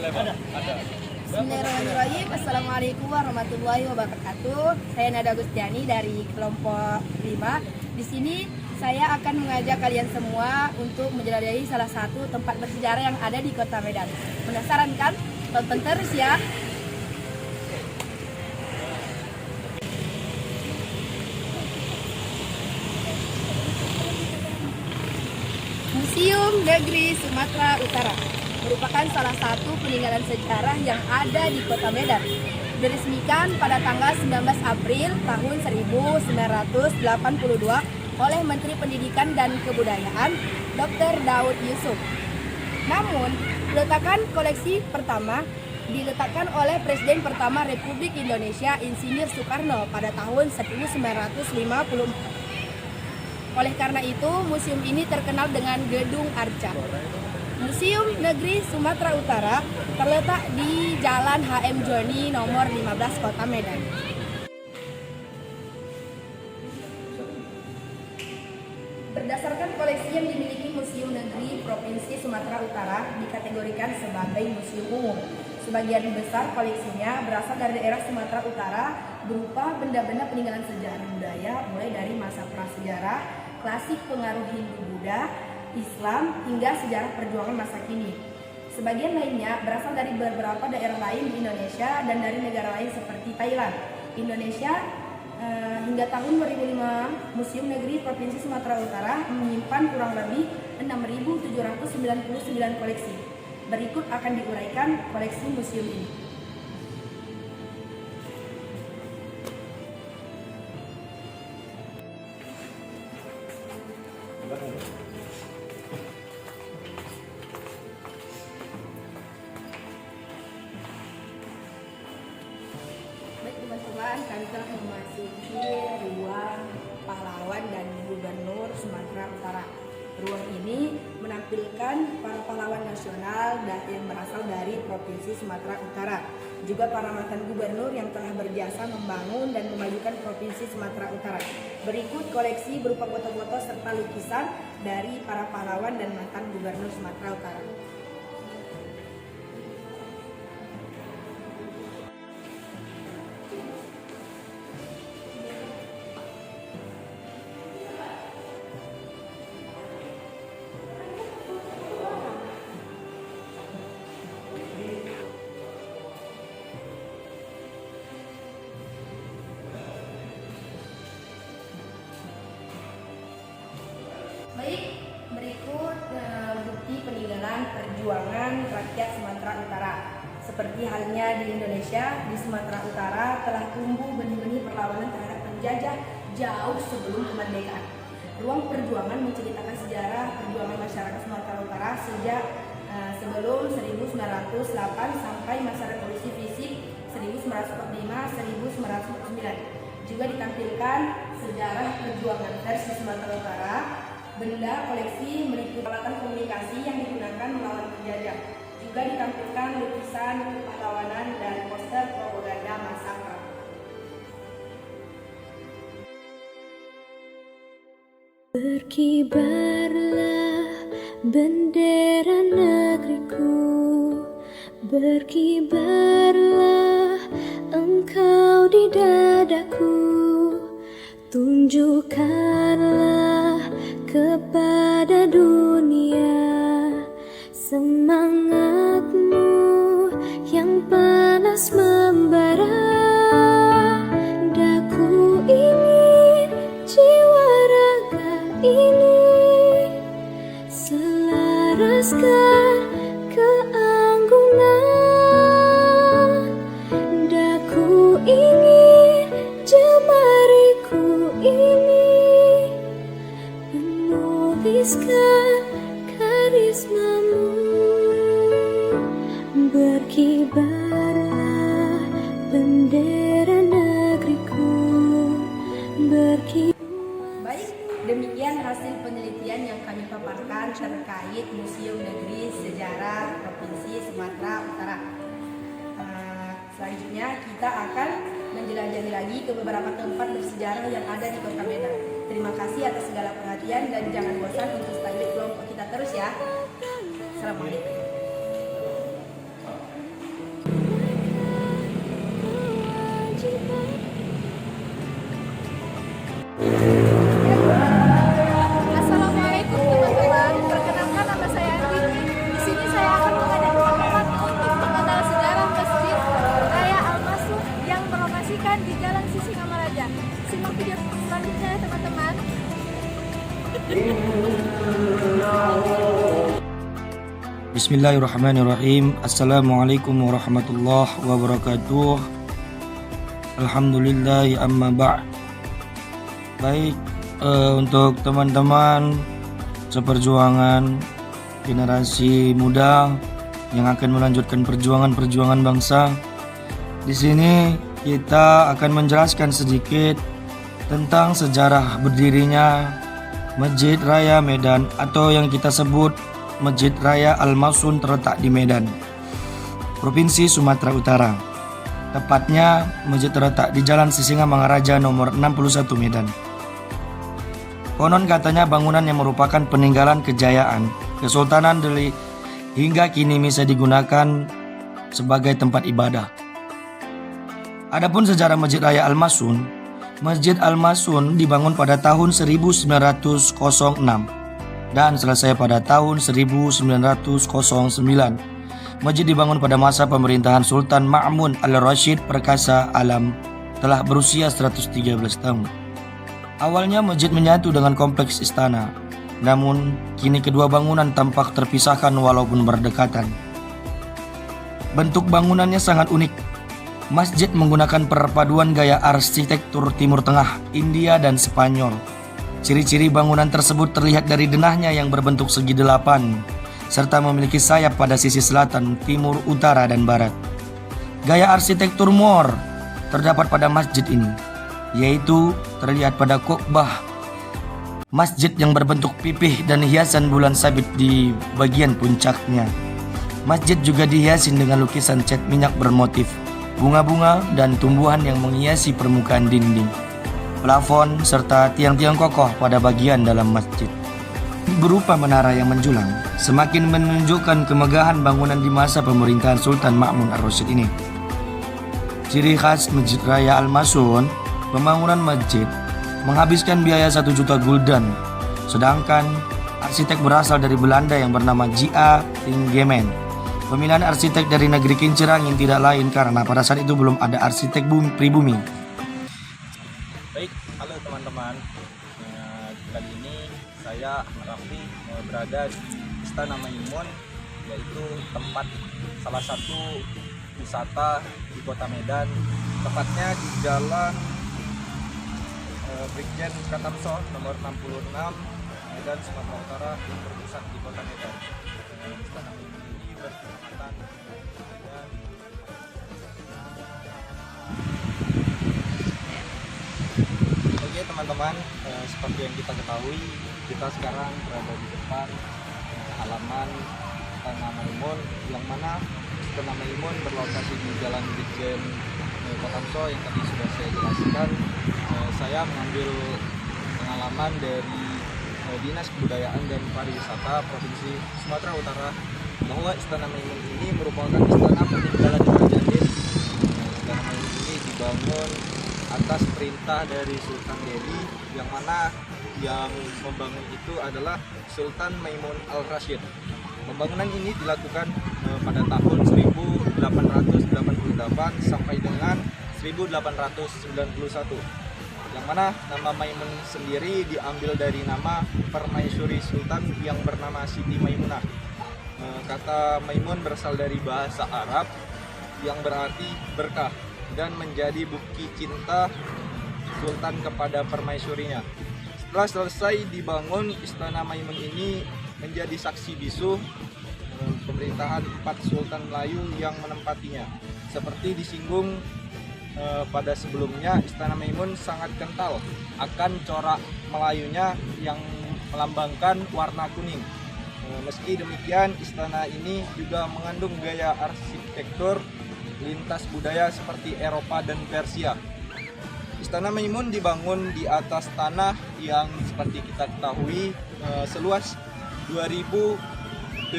Bismillahirrahmanirrahim. Assalamualaikum warahmatullahi wabarakatuh. Saya Nada Gustiani dari kelompok 5. Di sini saya akan mengajak kalian semua untuk menjelajahi salah satu tempat bersejarah yang ada di Kota Medan. Penasaran kan? Tonton terus ya. Museum Negeri Sumatera Utara merupakan salah satu peninggalan sejarah yang ada di Kota Medan. Diresmikan pada tanggal 19 April tahun 1982 oleh Menteri Pendidikan dan Kebudayaan Dr. Daud Yusuf. Namun, peletakan koleksi pertama diletakkan oleh Presiden pertama Republik Indonesia Insinyur Soekarno pada tahun 1954. Oleh karena itu, museum ini terkenal dengan Gedung Arca. Museum Negeri Sumatera Utara terletak di Jalan HM Joni nomor 15 Kota Medan. Berdasarkan koleksi yang dimiliki Museum Negeri Provinsi Sumatera Utara dikategorikan sebagai museum umum. Sebagian besar koleksinya berasal dari daerah Sumatera Utara berupa benda-benda peninggalan sejarah budaya mulai dari masa prasejarah, klasik pengaruh Hindu-Buddha, Islam, hingga sejarah perjuangan masa kini. Sebagian lainnya berasal dari beberapa daerah lain di Indonesia dan dari negara lain seperti Thailand. Indonesia hingga tahun 2005, Museum Negeri Provinsi Sumatera Utara menyimpan kurang lebih 6.799 koleksi. Berikut akan diuraikan koleksi museum ini. Baik teman-teman, kami telah memasuki ruang pahlawan dan gubernur Sumatera Utara. Ruang ini menampilkan para pahlawan nasional yang berasal dari Provinsi Sumatera Utara. Juga para mantan gubernur yang telah berjasa membangun dan memajukan Provinsi Sumatera Utara. Berikut koleksi berupa foto-foto serta lukisan dari para pahlawan dan mantan gubernur Sumatera Utara. Baik, berikut bukti peninggalan perjuangan rakyat Sumatera Utara. Seperti halnya di Indonesia, di Sumatera Utara telah tumbuh benih-benih perlawanan terhadap penjajah jauh sebelum kemerdekaan. Ruang perjuangan menceritakan sejarah perjuangan masyarakat Sumatera Utara sejak sebelum 1908 sampai masa revolusi fisik 1945-1949. Juga ditampilkan sejarah perjuangan versi Sumatera Utara. Benda koleksi meliputi peralatan komunikasi yang digunakan melawan penjajah. Juga ditampilkan lukisan pahlawanan dan poster propaganda masa perang. Berkibarlah bendera negeriku, berkibarlah engkau di dadaku, tunjukkanlah kepada dunia semangatmu yang panas membara. Daku ingin jiwa raga ini selaraskan keanggunan. Daku ingin jemariku ini menuliskan karismamu. Berkibarlah bendera negeriku, Baik, demikian hasil penelitian yang kami paparkan terkait Museum Negeri Sejarah Provinsi Sumatera Utara. Selanjutnya kita akan menjelajahi lagi ke beberapa tempat bersejarah yang ada di Kota Medan. Terima kasih atas segala perhatian dan jangan bosan untuk stay di kelompok kita terus ya. Assalamualaikum. Bismillahirrahmanirrahim. Assalamualaikum warahmatullahi wabarakatuh. Alhamdulillahi amma ba'd. Baik, untuk teman-teman seperjuangan generasi muda yang akan melanjutkan perjuangan bangsa, di sini kita akan menjelaskan sedikit tentang sejarah berdirinya Masjid Raya Medan atau yang kita sebut Masjid Raya Al-Masun, terletak di Medan, Provinsi Sumatera Utara. Tepatnya masjid terletak di Jalan Sisingamangaraja nomor 61 Medan. Konon katanya bangunan yang merupakan peninggalan kejayaan Kesultanan Delhi hingga kini bisa digunakan sebagai tempat ibadah. Adapun sejarah Masjid Raya Al-Masun, Masjid Al-Masun dibangun pada tahun 1906 dan selesai pada tahun 1909. Masjid dibangun pada masa pemerintahan Sultan Ma'mun Al-Rashid Perkasa Alam, telah berusia 113 tahun. Awalnya masjid menyatu dengan kompleks istana, namun kini kedua bangunan tampak terpisahkan walaupun berdekatan. Bentuk bangunannya sangat unik. Masjid menggunakan perpaduan gaya arsitektur Timur Tengah, India, dan Spanyol. Ciri-ciri bangunan tersebut terlihat dari denahnya yang berbentuk segi delapan, serta memiliki sayap pada sisi selatan, timur, utara, dan barat. Gaya arsitektur Moor terdapat pada masjid ini, yaitu terlihat pada kubah masjid yang berbentuk pipih dan hiasan bulan sabit di bagian puncaknya. Masjid juga dihiasi dengan lukisan cat minyak bermotif bunga-bunga dan tumbuhan yang menghiasi permukaan dinding, plafon, serta tiang-tiang kokoh pada bagian dalam masjid. Berupa menara yang menjulang, semakin menunjukkan kemegahan bangunan di masa pemerintahan Sultan Ma'mun Ar-Rasyid ini. Ciri khas Masjid Raya Al-Masun, pembangunan masjid menghabiskan biaya 1 juta gulden, sedangkan arsitek berasal dari Belanda yang bernama J.A. Tingeman. Pemilihan arsitek dari negeri Kincir-Angin tidak lain karena pada saat itu belum ada arsitek pribumi. Baik, halo teman-teman. Kali ini saya Raffi berada di Istana Maimun, yaitu tempat salah satu wisata di Kota Medan, tepatnya di Jalan Brigjen Katamso nomor 66 Medan, Sumatera Utara, yang berpusat di Kota Medan. Istana Maimun ini berkecamatan Medan. Oke teman-teman, seperti yang kita ketahui, kita sekarang berada di depan halaman Istana Maimun, yang mana Istana Maimun berlokasi di Jalan Brigjen Katamso yang tadi sudah saya jelaskan. Saya mengambil pengalaman dari Dinas Kebudayaan dan Pariwisata Provinsi Sumatera Utara bahwa Istana Maimun ini merupakan istana peninggalan Kerajaan Delhi. Istana Maimun ini dibangun atas perintah dari Sultan Delhi, yang mana yang membangun itu adalah Sultan Maimun Al-Rashid. Pembangunan ini dilakukan pada tahun 1888 sampai dengan 1891, yang mana nama Maimun sendiri diambil dari nama permaisuri Sultan yang bernama Siti Maimunah. Kata Maimun berasal dari bahasa Arab yang berarti berkah dan menjadi bukti cinta Sultan kepada permaisurinya. Setelah selesai dibangun, Istana Maimun ini menjadi saksi bisu pemerintahan 4 Sultan Melayu yang menempatinya. Seperti disinggung pada sebelumnya, Istana Maimun sangat kental akan corak Melayunya yang melambangkan warna kuning. Meski demikian, istana ini juga mengandung gaya arsitektur lintas budaya seperti Eropa dan Persia. Istana Maimun dibangun di atas tanah yang seperti kita ketahui seluas 2.772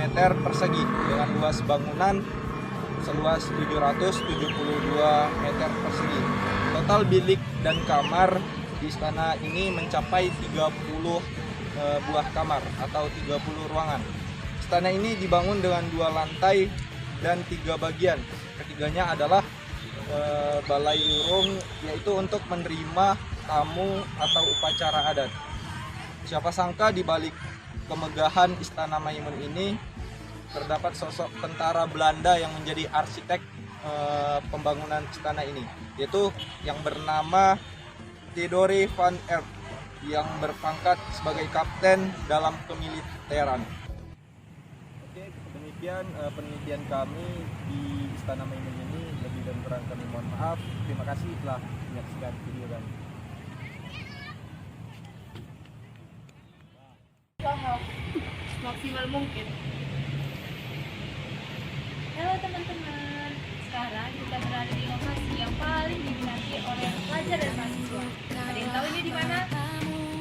meter persegi dengan luas bangunan seluas 772 meter persegi. Total bilik dan kamar di istana ini mencapai 30 buah kamar atau 30 ruangan. Istana ini dibangun dengan 2 lantai dan 3 bagian. Ketiganya adalah balai lurung, yaitu untuk menerima tamu atau upacara adat. Siapa sangka di balik kemegahan Istana Maimun ini terdapat sosok tentara Belanda yang menjadi arsitek pembangunan istana ini, yaitu yang bernama Theodore van Eert yang berpangkat sebagai kapten dalam kemiliteran. Oke, demikian penelitian kami di Istana Maimun ini. Lebih dan kurang kami mohon maaf. Terima kasih telah menyaksikan video kami. Maksimal mungkin. Halo teman-teman, sekarang kita berada di lokasi yang paling diminati oleh pelajar dan mahasiswa. Ada yang tahu ini di mana?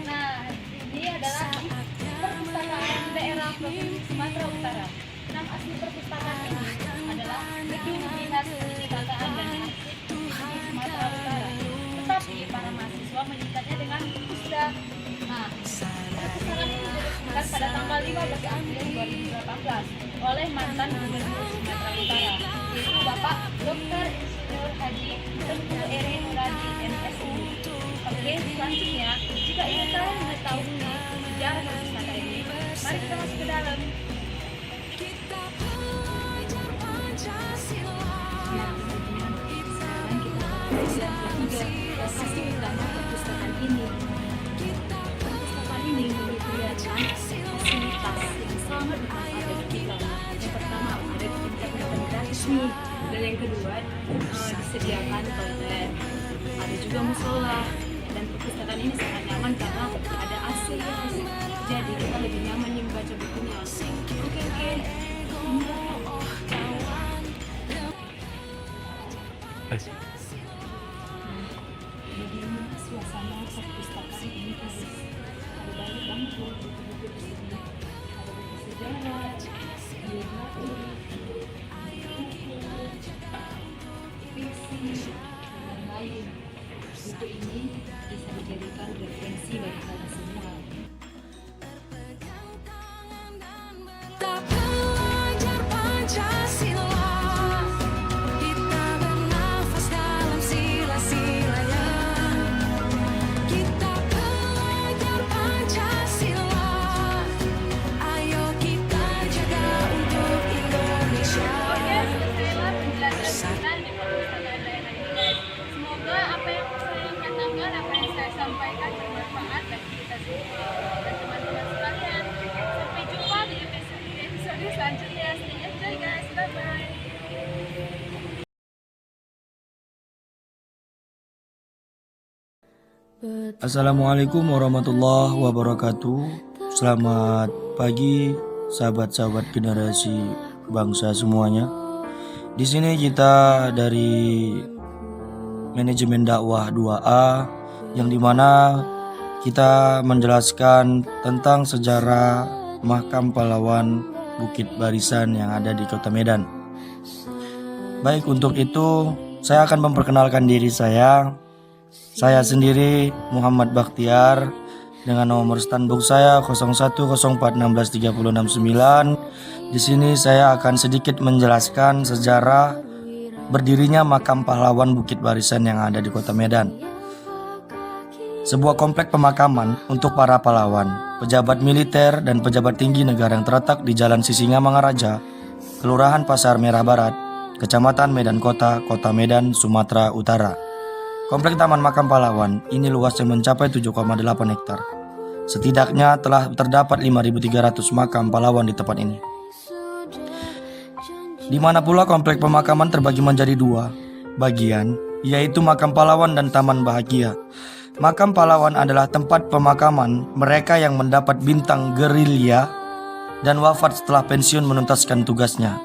Nah, ini adalah di Perpustakaan Daerah Provinsi Sumatera Utara. Nama asli perpustakaan ini adalah Gedung Dinas Perpustakaan dan Arsip Provinsi Sumatera Utara. Tetapi para mahasiswa menyebutnya dengan Pusda. Nah, perpustakaan ini diresmikan pada tanggal 15 April 2018 oleh mantan Gubernur Sumatera Utara, yaitu Bapak Dr. Insinyur Haji Tengku Eri Nuradi MSI. Oke, selanjutnya, jika ingin tahu mengetahui sejarah perpustakaan ini, mari kita masuk ke dalam. Lokasi utama perpustakaan ini. Perpustakaan ini memiliki fasilitas yang sangat ada di kita. Yang pertama ada internet gratis nih, dan yang kedua disediakan toilet, ada juga musola, dan perpustakaan ini sangat nyaman karena ada AC, jadi kita lebih nyaman nih membaca bukunya. Oke. Bagaimana suasana perpustakaan ini guys? Ada banyak banget loh buku-buku di sini. Ada buku sejarah, biografi, fiksi, dan lain. Buku ini bisa dijadikan referensi bagi kita semua. Tak pelajar Pancasila, kita bernafas dalam sila-silanya. Kita pelajar Pancasila, ayo kita jaga untuk Indonesia. Oke, selesailah penjelasan kita di perpustakaan daerah ini. Semoga apa yang saya katakan, apa yang saya sampaikan bermanfaat bagi kita semua dan teman-teman sekalian. Sampai jumpa di episode selanjutnya. Stay enjoy guys, bye bye. Assalamualaikum warahmatullahi wabarakatuh. Selamat pagi sahabat-sahabat generasi bangsa semuanya. Di sini kita dari manajemen dakwah 2A yang dimana kita menjelaskan tentang sejarah Makam Pahlawan Bukit Barisan yang ada di Kota Medan. Baik, untuk itu saya akan memperkenalkan diri saya. Saya sendiri Muhammad Bakhtiar dengan nomor standbook saya 0104163669. Di sini saya akan sedikit menjelaskan sejarah berdirinya Makam Pahlawan Bukit Barisan yang ada di Kota Medan. Sebuah komplek pemakaman untuk para pahlawan, pejabat militer dan pejabat tinggi negara yang terletak di Jalan Sisingamangaraja, Kelurahan Pasar Merah Barat, Kecamatan Medan Kota, Kota Medan, Sumatera Utara. Komplek Taman Makam Pahlawan ini luasnya mencapai 7,8 hektar. Setidaknya telah terdapat 5.300 makam pahlawan di tempat ini. Di mana pula komplek pemakaman terbagi menjadi dua bagian, yaitu Makam Pahlawan dan Taman Bahagia. Makam Pahlawan adalah tempat pemakaman mereka yang mendapat bintang gerilya dan wafat setelah pensiun menuntaskan tugasnya.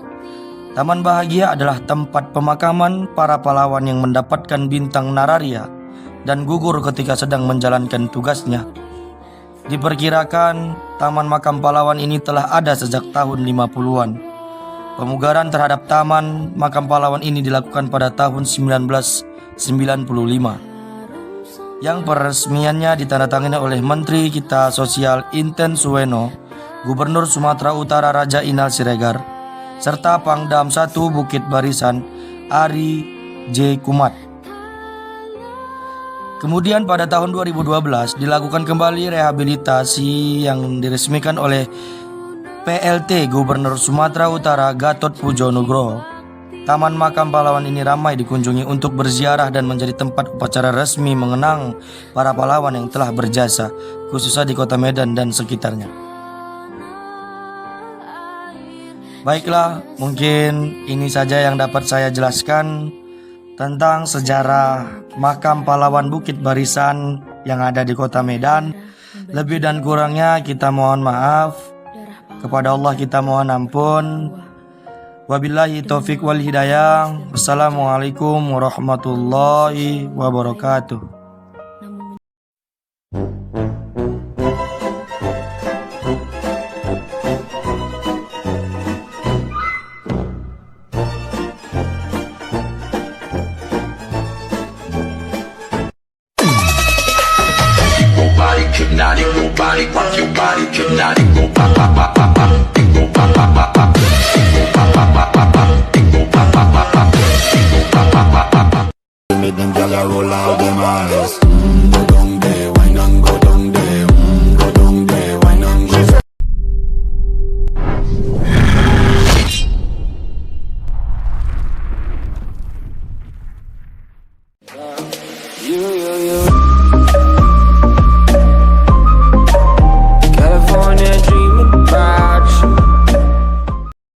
Taman Bahagia adalah tempat pemakaman para pahlawan yang mendapatkan bintang nararia dan gugur ketika sedang menjalankan tugasnya. Diperkirakan Taman Makam Pahlawan ini telah ada sejak tahun 50-an. Pemugaran terhadap Taman Makam Pahlawan ini dilakukan pada tahun 1995. Yang peresmiannya ditandatangani oleh Menteri Kita Sosial Inten Suweno, Gubernur Sumatera Utara Raja Inal Siregar, serta Pangdam 1 Bukit Barisan Ari J. Kumat. Kemudian pada tahun 2012 dilakukan kembali rehabilitasi yang diresmikan oleh PLT Gubernur Sumatera Utara Gatot Pujo Nugroho. Taman Makam Pahlawan ini ramai dikunjungi untuk berziarah dan menjadi tempat upacara resmi mengenang para pahlawan yang telah berjasa, khususnya di kota Medan dan sekitarnya. Baiklah, mungkin ini saja yang dapat saya jelaskan tentang sejarah Makam Pahlawan Bukit Barisan yang ada di kota Medan. Lebih dan kurangnya kita mohon maaf. Kepada Allah kita mohon ampun. Wabillahi taufik wal hidayah. Wassalamualaikum warahmatullahi wabarakatuh. Body hypnotic, go body, rock your body hypnotic, go pop pop pop pop pop, go pop pop pop pop, go pop pop pop pop pop, go pop pop pop pop, go pop pop pop pop pop. Make them gyal a roll out them eyes. Go down there, wine and go down there. Go down there, wine and go. You